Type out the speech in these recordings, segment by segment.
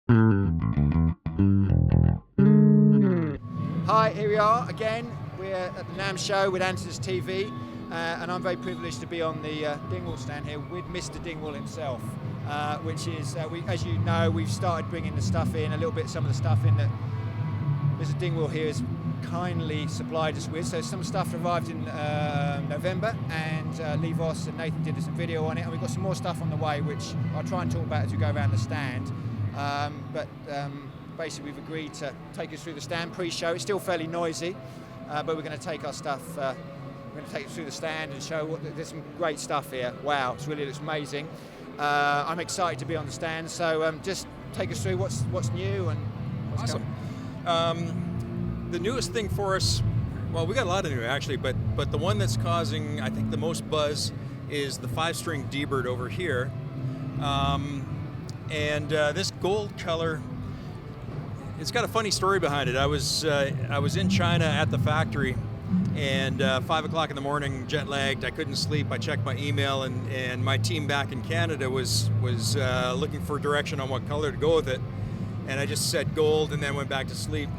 Hi, here we are again. We're at the NAMM show with Andertons TV, and I'm very privileged to be on the Dingwall stand here with Mr. Dingwall himself, which is, as you know, we've started bringing the stuff in, a little bit, some of the stuff in that Mr. Dingwall here has kindly supplied us with. So some stuff arrived in November, and Levos and Nathan did some video on it, and we've got some more stuff on the way, which I'll try and talk about as we go around the stand. Basically, we've agreed to take us through the stand pre-show. It's still fairly noisy, but we're going to take our stuff. We're going to take it through the stand and show there's some great stuff here. Wow, it really looks amazing. I'm excited to be on the stand. So just take us through what's new and what's awesome. The newest thing for us, well, we got a lot of new actually, but the one that's causing, I think, the most buzz is the 5-string Dbird over here, this gold color. It's got a funny story behind it. I was in China at the factory, and 5 o'clock in the morning, jet lagged. I couldn't sleep. I checked my email, and my team back in Canada was looking for direction on what color to go with it, and I just said gold, and then went back to sleep.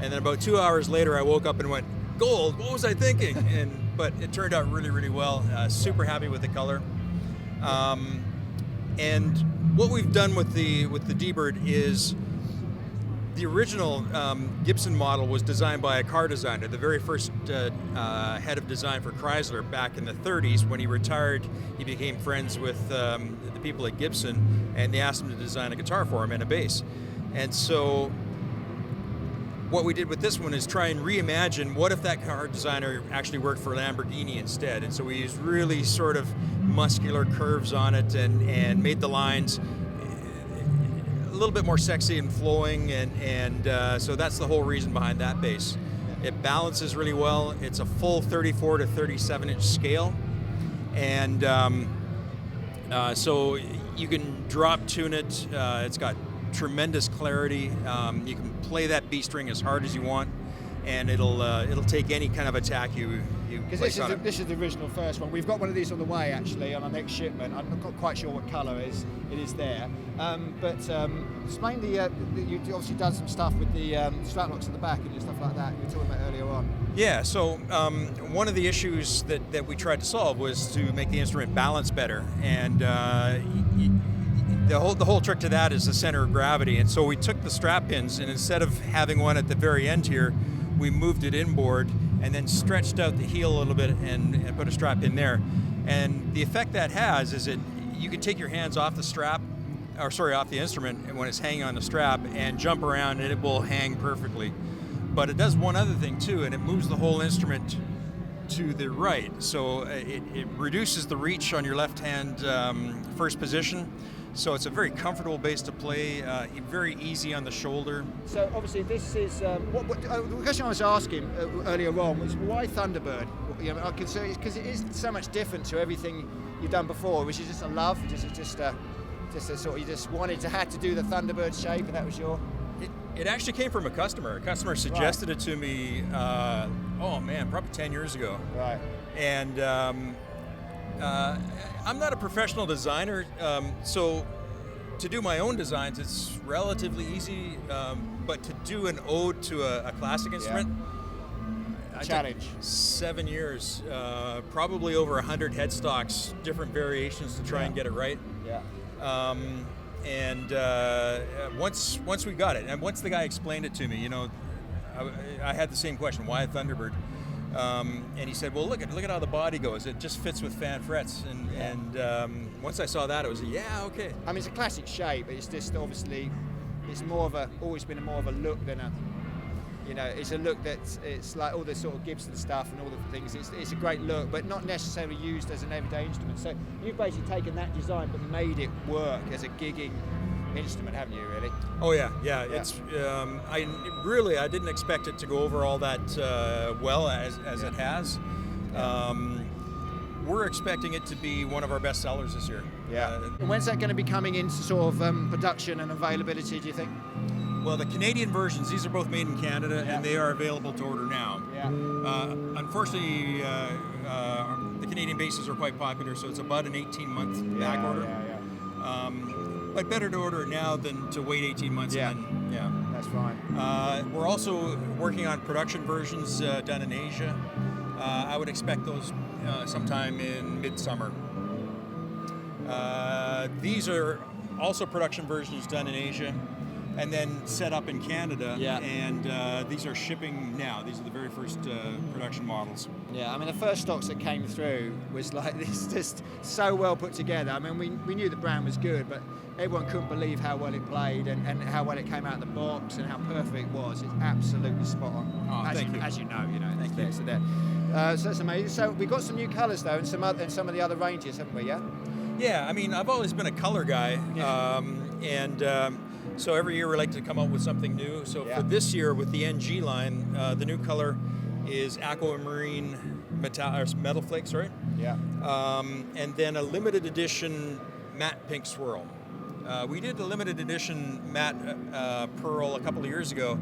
And then about 2 hours later, I woke up and went, gold. What was I thinking? But it turned out really, really well. Super happy with the color. And what we've done with the Dbird is, the original Gibson model was designed by a car designer, the very first head of design for Chrysler back in the 30s. When he retired, he became friends with the people at Gibson, and they asked him to design a guitar for him and a bass. And so what we did with this one is try and reimagine what if that car designer actually worked for Lamborghini instead. And so we used really sort of muscular curves on it and made the lines a little bit more sexy and flowing, and so that's the whole reason behind that bass. It balances really well. It's a full 34 to 37 inch scale, and so you can drop tune it. It's got tremendous clarity. You can play that B string as hard as you want, and it'll take any kind of attack you place on it. This is the original first one. We've got one of these on the way actually on our next shipment. I'm not quite sure what colour it is there. Explain you obviously done some stuff with the strap locks at the back and stuff like that you were talking about earlier on. Yeah, so one of the issues that we tried to solve was to make the instrument balance better, and the whole trick to that is the center of gravity. And so we took the strap pins, and instead of having one at the very end here, we moved it inboard and then stretched out the heel a little bit and put a strap in there. And the effect that has is you can take your hands off the strap, off the instrument when it's hanging on the strap, and jump around, and it will hang perfectly. But it does one other thing too, and it moves the whole instrument to the right. So it reduces the reach on your left hand first position. So it's a very comfortable bass to play, very easy on the shoulder. So obviously this is, the question I was asking earlier on was why Thunderbird? I consider it because it is so much different to everything you've done before, which is just a love, just a sort of, you just had to do the Thunderbird shape, and that was your... It actually came from a customer. A customer suggested it to me, probably 10 years ago. Right. And I'm not a professional designer, so to do my own designs, it's relatively easy, but to do an ode to a classic instrument, challenge. 7 years, probably over 100 headstocks, different variations to try and get it right. Yeah. Once we got it, and once the guy explained it to me, I had the same question: why a Thunderbird? And he said, "Well, look at how the body goes. It just fits with fan frets." And once I saw that, it was okay. I mean, it's a classic shape. It's just obviously it's always been more of a look than a. It's a look it's like all the sort of Gibson stuff and all the things. It's a great look, but not necessarily used as an everyday instrument. So you've basically taken that design but made it work as a gigging instrument, haven't you? Really? Oh yeah. It's I didn't expect it to go over all that well as it has. We're expecting it to be one of our best sellers this year. Yeah. And when's that going to be coming into sort of production and availability, do you think? Well, the Canadian versions, these are both made in Canada, and they are available to order now. Yeah. Unfortunately, the Canadian bases are quite popular, so it's about an 18-month back order. Yeah. But better to order it now than to wait 18 months. Yeah. And then, yeah. That's fine. We're also working on production versions done in Asia. I would expect those sometime in midsummer. These are also production versions done in Asia and then set up in Canada. Yeah. And these are shipping now. These are the very first production models. Yeah, I mean, the first stocks that came through was like this, just so well put together. I mean, we knew the brand was good, but everyone couldn't believe how well it played and how well it came out of the box and how perfect it was. It's absolutely spot on. Oh, as thank you. As you know, it's Thank you. there, so there. So that's amazing. So we've got some new colours though, and some of the other ranges, haven't we? Yeah. Yeah, I mean, I've always been a color guy, so every year we like to come up with something new. So for this year with the NG line, the new color is aquamarine metal flakes, right? Yeah. And then a limited edition matte pink swirl. We did a limited edition matte pearl a couple of years ago,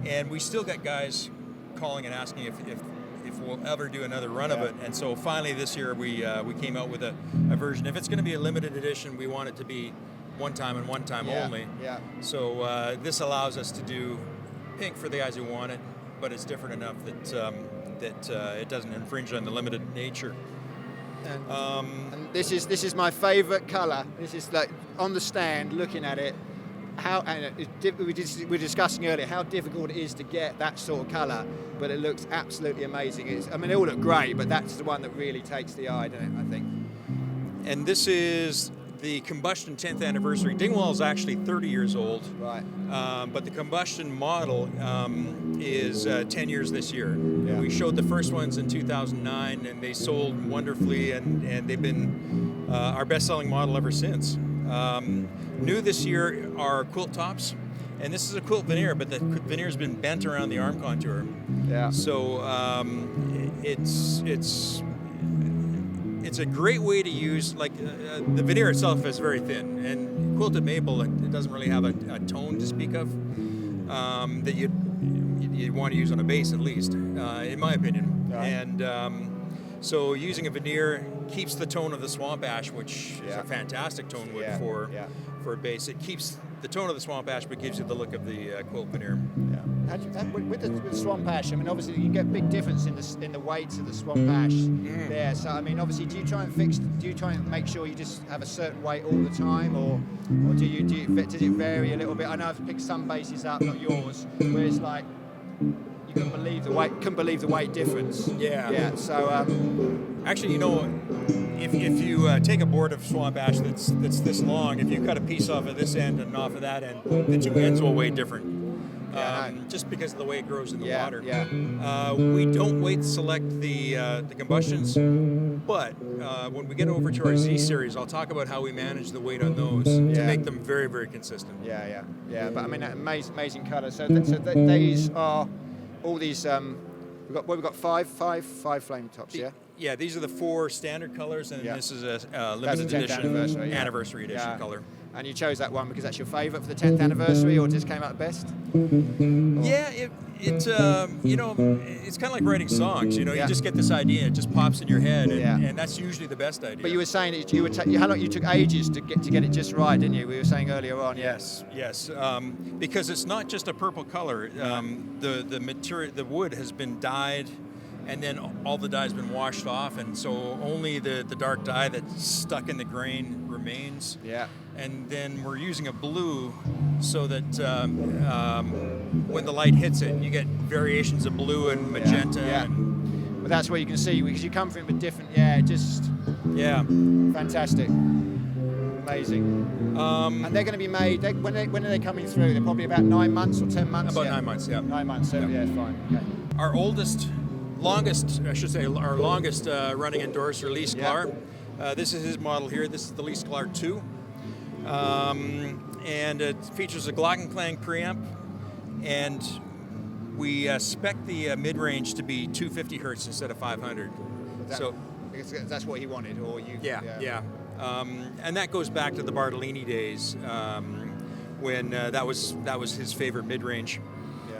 and we still got guys calling and asking if we'll ever do another run of it. And so finally this year we came out with a version. If it's going to be a limited edition, we want it to be one time and one time only. Yeah. So this allows us to do pink for the guys who want it, but it's different enough that it doesn't infringe on the limited nature. And this is my favourite colour. This is like on the stand looking at it. We were discussing earlier how difficult it is to get that sort of colour, but it looks absolutely amazing. I mean, they all look great, but that's the one that really takes the eye, doesn't it, I think. And this is the Combustion 10th anniversary. Dingwall is actually 30 years old, right? But the Combustion model is 10 years this year. Yeah. We showed the first ones in 2009, and they sold wonderfully, and they've been our best-selling model ever since. New this year are quilt tops, and this is a quilt veneer, but the veneer's been bent around the arm contour. Yeah. So it's a great way to use, like the veneer itself is very thin, and quilted maple, it doesn't really have a tone to speak of that you'd want to use on a base at least, in my opinion. Right. And so using a veneer keeps the tone of the swamp ash, which is a fantastic tone wood for a base. It keeps the tone of the swamp ash, but gives you the look of the quilt veneer. Yeah. With the swamp ash, I mean, obviously you get a big difference in the weights of the swamp ash there. So I mean, obviously, do you try and make sure you just have a certain weight all the time, or does it vary a little bit? I know I've picked some bases up, not yours, where it's like you couldn't believe the weight difference. Yeah. Yeah. So actually, you know, if you take a board of swamp ash that's this long, if you cut a piece off of this end and off of that end, the two ends will weigh different. Just because of the way it grows in the water. Yeah. We don't weight select the combustions, but when we get over to our Z series, I'll talk about how we manage the weight on those to make them very, very consistent. Yeah. But I mean, amazing colour. So these are all these. We've got five flame tops. Yeah. Yeah, these are the 4 standard colors, and this is a limited edition anniversary edition color. And you chose that one because that's your favourite for the 10th anniversary, or just came out best? Yeah, it's you know, it's kind of like writing songs. You know, you just get this idea, it just pops in your head, and that's usually the best idea. But you were saying that how long you took ages to get it just right, didn't you? We were saying earlier on. Yes. Because it's not just a purple color. The material, the wood has been dyed, and then all the dye's been washed off, and so only the dark dye that's stuck in the grain remains. Yeah. And then we're using a blue so that when the light hits it, you get variations of blue and magenta. Yeah. But that's where you can see, because you come from a different, fantastic. Amazing. And they're going to be made, when are they coming through? They're probably about 9 months or 10 months? About 9 months, 9 months, so it's fine. Okay. Our longest running endorser, Lee Sklar. This is his model here. This is the Lee Sklar 2. And it features a Glockenklang preamp, and we spec the mid-range to be 250 hertz instead of 500. Because that's what he wanted, or you? Yeah. And that goes back to the Bartolini days when that was his favorite mid-range.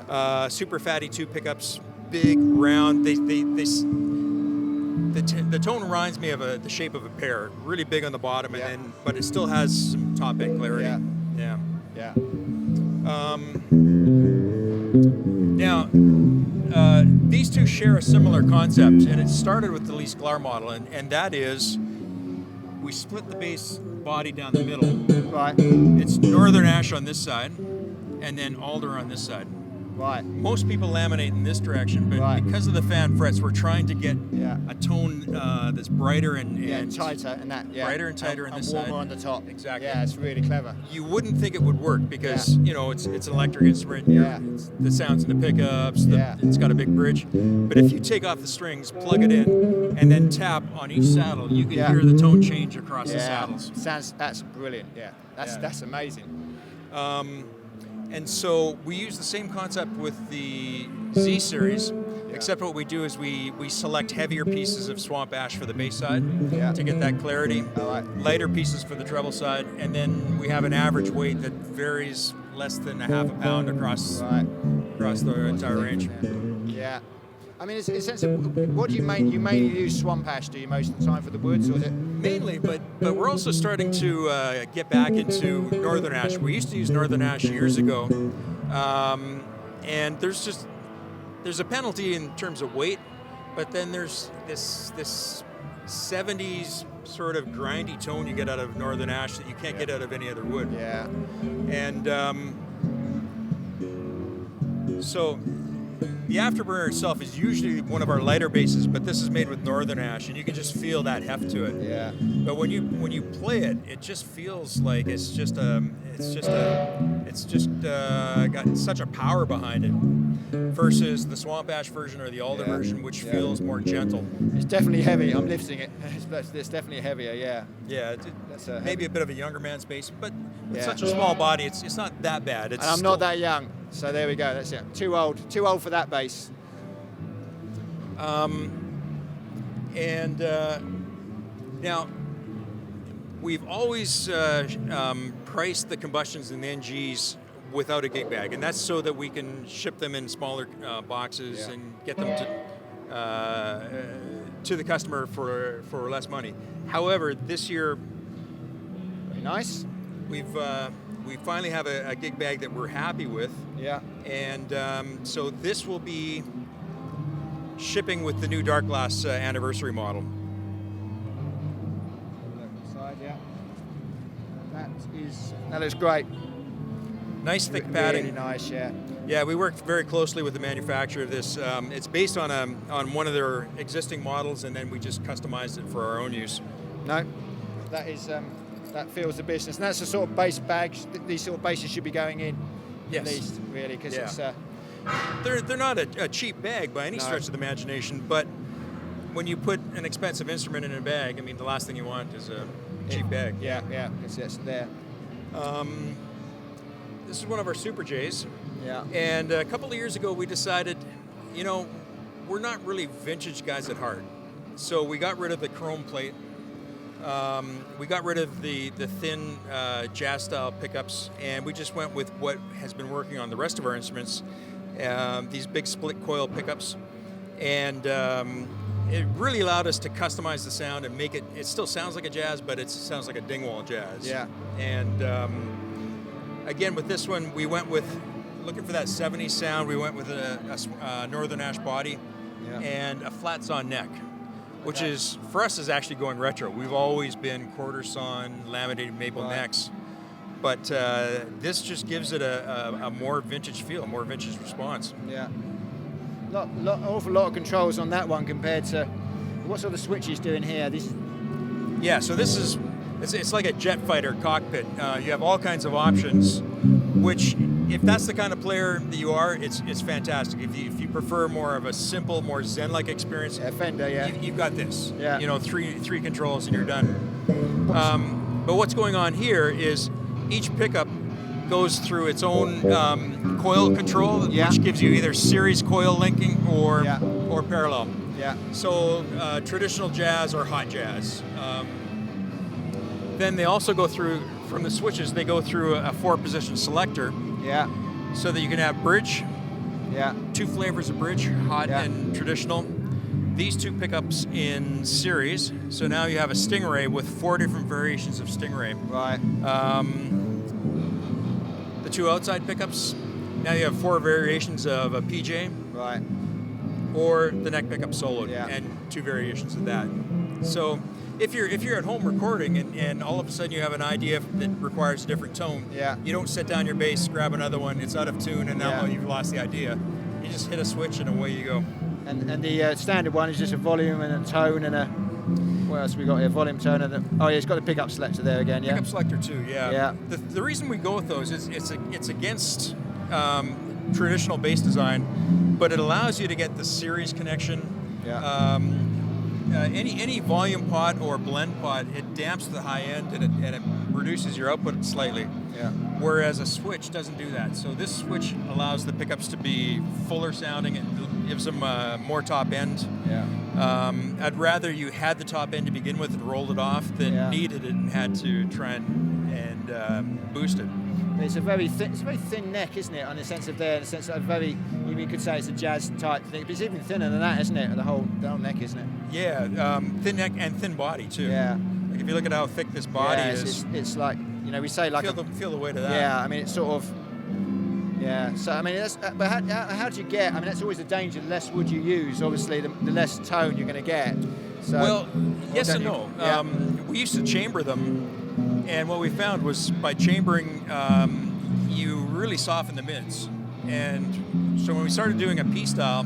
Yeah. Super fatty 2 pickups, big, round. They the tone reminds me of the shape of a pear, really big on the bottom, Yeah. but it still has some top end clarity. Yeah. Yeah. Yeah. Now, these two share a similar concept, and it started with the Lee Sklar model, and that is, we split the base body down the middle. Right. It's northern ash on this side, and then alder on this side. Right. Most people laminate in this direction, but Right. because of the fan frets, we're trying to get Yeah. a tone that's brighter and Tighter and that. Yeah. brighter and tighter on this warmer side. on the top. Exactly. Yeah, it's really clever. You wouldn't think it would work because it's an electric instrument. Yeah. The sounds in the pickups. Yeah. It's got a big bridge. But if you take off the strings, plug it in, and then tap on each saddle, you can hear the tone change across the saddles. That's brilliant. Yeah. That's amazing. And so we use the same concept with the Z series, except what we do is we select heavier pieces of swamp ash for the bass side to get that clarity, lighter pieces for the treble side, and then we have an average weight that varies less than a half a pound across the entire range. Yeah. I mean, in a sense, what do you mainly use swamp ash, do you, most of the time for the woods, or is it? Mainly, but we're also starting to get back into northern ash. We used to use northern ash years ago, and there's a penalty in terms of weight, but then there's this 70s sort of grindy tone you get out of northern ash that you can't get out of any other wood. Yeah. And so the Afterburner itself is usually one of our lighter bases, but this is made with northern ash, and you can just feel that heft to it. Yeah. But when you play it, it just feels like it's just got such a power behind it, versus the swamp ash version or the alder version, which feels more gentle. It's definitely heavy. I'm lifting it. It's definitely heavier. Yeah. Yeah. That's maybe a bit of a younger man's bass, but with such a small body, it's not that bad. And I'm not that young, so there we go. That's it. Too old for that bass. Now, we've always priced the combustions and the NGs without a gig bag, and that's so that we can ship them in smaller boxes and get them to the customer for less money. However, this year, very nice. we finally have a gig bag that we're happy with. Yeah. And so this will be shipping with the new Dark Glass anniversary model. Side, yeah. That looks great. Nice thick padding. Really nice, yeah. Yeah, we worked very closely with the manufacturer of this. It's based on one of their existing models, and then we just customized it for our own use. No, that is that feels the business, and that's the sort of base bags. These sort of bases should be going in. Yes. At least, really, because it's. They're not a cheap bag by any stretch of the imagination, but when you put an expensive instrument in a bag, I mean, the last thing you want is a cheap bag. Yeah, because it's there. This is one of our Super J's. Yeah. And a couple of years ago, we decided, we're not really vintage guys at heart. So we got rid of the chrome plate. We got rid of the thin jazz-style pickups, and we just went with what has been working on the rest of our instruments, these big split coil pickups. And it really allowed us to customize the sound and make it still sounds like a jazz, but it sounds like a Dingwall jazz. Yeah. And again, with this one, we went with, looking for that 70s sound, we went with a northern ash body and a flat sawn neck, which is, for us, is actually going retro. We've always been quarter sawn, laminated maple necks, but this just gives it a more vintage feel, a more vintage response. Yeah. Awful lot of controls on that one compared to what sort of switches doing here. Yeah, so this is it's like a jet fighter cockpit. You have all kinds of options, which, if that's the kind of player that you are, it's fantastic. If you prefer more of a simple, more zen-like experience, Fender, you've got this. Yeah. Three controls and you're done. But what's going on here is each pickup goes through its own coil control, which gives you either series coil linking or parallel. Yeah. So traditional jazz or hot jazz. Then they also go through, from the switches, they go through a 4-position selector. Yeah. So that you can have bridge. Yeah. 2 flavors of bridge, hot and traditional. these two pickups in series. So now you have a Stingray with 4 different variations of Stingray. Right. The 2 outside pickups, now you have 4 variations of a PJ. Right. Or the neck pickup soloed, Yeah. and 2 variations of that. So if you're at home recording and all of a sudden you have an idea that requires a different tone, Yeah. you don't set down your bass, grab another one, it's out of tune, and now you've lost the idea. You just hit a switch and away you go. And the standard one is just a volume and a tone and a, what else we got here? Volume, tone, and oh yeah, it's got the pickup selector there again. Yeah. Pickup selector too. Yeah. Yeah. The reason we go with those is it's against traditional bass design, but it allows you to get the series connection. Yeah. Any volume pot or blend pot, it damps the high end and it reduces your output slightly. Yeah. Whereas a switch doesn't do that. So this switch allows the pickups to be fuller sounding and gives them more top end. Yeah. I'd rather you had the top end to begin with and rolled it off than needed it and had to try and boost it. It's a very thin neck, isn't it? In the sense of you could say it's a jazz type thing, but it's even thinner than that, isn't it? The whole neck, isn't it? Yeah, thin neck and thin body too. Yeah. Like if you look at how thick this body is, it's like, we say like feel the weight of that. Yeah, I mean it's sort of. Yeah. So I mean, but how do you get? I mean, that's always the danger. The less wood you use, obviously, the less tone you're going to get. So, well, yes and no. Yeah. We used to chamber them. And what we found was by chambering, you really soften the mids. And so when we started doing a P style,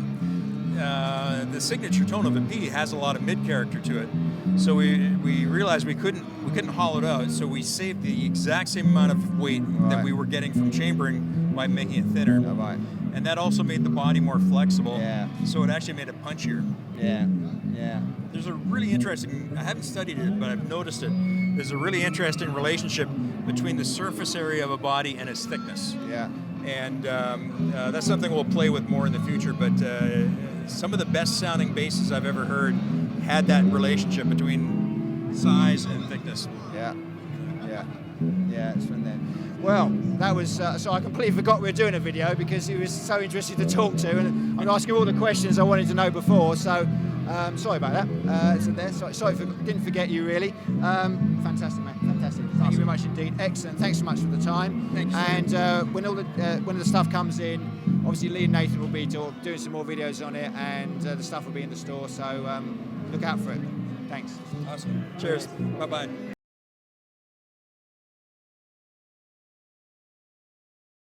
the signature tone of a P has a lot of mid character to it. So we realized we couldn't hollow it out. So we saved the exact same amount of weight that we were getting from chambering by making it thinner. Oh, right. And that also made the body more flexible. Yeah. So it actually made it punchier. Yeah. Yeah. There's a really interesting, I haven't studied it, but I've noticed it. There's a really interesting relationship between the surface area of a body and its thickness. Yeah. And that's something we'll play with more in the future, but some of the best sounding basses I've ever heard had that relationship between size and thickness. Yeah. Yeah. Yeah, it's fun then. Well, that was, so I completely forgot we were doing a video because he was so interested to talk to, and I'm asking all the questions I wanted to know before, so sorry about that. Sorry didn't forget you really. Fantastic, mate, fantastic. Thank you very much indeed. Excellent, thanks so much for the time. Thanks. And when the stuff comes in, obviously Lee and Nathan will be doing some more videos on it, and the stuff will be in the store, so look out for it. Thanks. Awesome. Cheers. Bye-bye.